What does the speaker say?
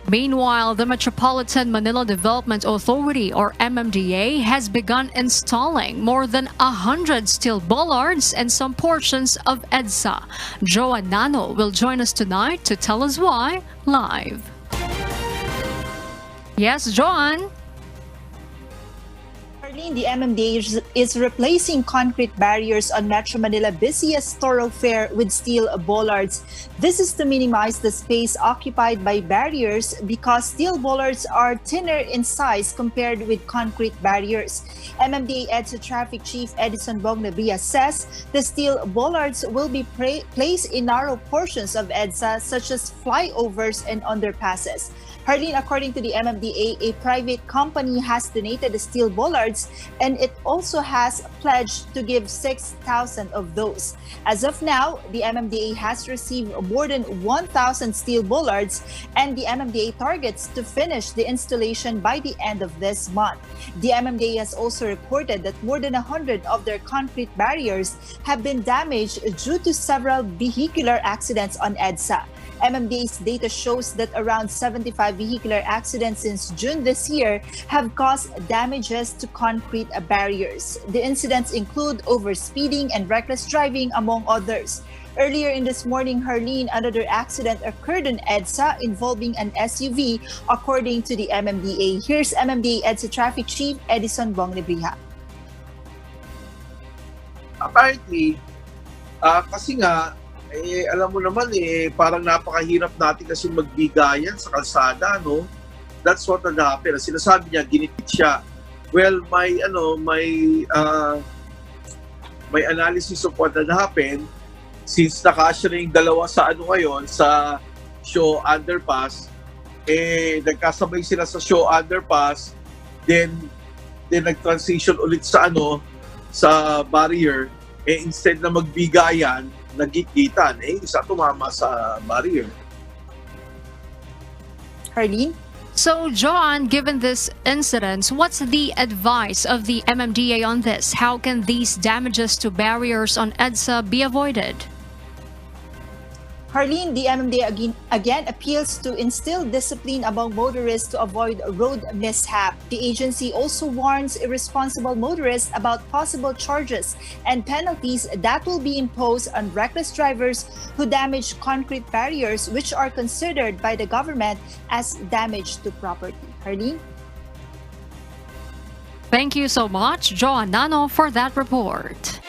Meanwhile, the Metropolitan Manila Development Authority, or MMDA, has begun installing more than 100 steel bollards in some portions of Edsa. Joan Nano will join us tonight to tell us why, live. Yes, Joan? The MMDA is replacing concrete barriers on Metro Manila busiest thoroughfare with steel bollards. This is to minimize the space occupied by barriers because steel bollards are thinner in size compared with concrete barriers. MMDA Edsa Traffic Chief Edison says the steel bollards will be placed in narrow portions of Edsa such as flyovers and underpasses. Harleen, according to the MMDA, a private company has donated the steel bollards and it also has pledged to give 6,000 of those. As of now, the MMDA has received more than 1,000 steel bollards and the MMDA targets to finish the installation by the end of this month. The MMDA has also reported that more than 100 of their concrete barriers have been damaged due to several vehicular accidents on Edsa. MMDA's data shows that around 75 vehicular accidents since June this year have caused damages to concrete barriers. The incidents include overspeeding and reckless driving, among others. Earlier in this morning, Harleen, another accident occurred in Edsa involving an SUV, according to the MMDA. Here's MMDA Edsa Traffic Chief Edison Bonglibriha. Apparently, kasi nga, alam mo naman parang napakahirap natin kasi magbigayan sa kalsada, no? That's what had happened. Sinasabi niya, ginipit siya. Well, may analysis of what had happened since nakasya na yung dalawa sa ngayon, sa Shaw Underpass, nagkasabay sila sa Shaw Underpass, then nag-transition ulit sa sa barrier, instead na magbigayan, nagkikitan, isa tumama sa barrier. Harleen? So, John, given this incident, what's the advice of the MMDA on this? How can these damages to barriers on Edsa be avoided? Harleen, the MMDA again appeals to instill discipline among motorists to avoid road mishap. The agency also warns irresponsible motorists about possible charges and penalties that will be imposed on reckless drivers who damage concrete barriers, which are considered by the government as damage to property. Harleen? Thank you so much, Joan Nano, for that report.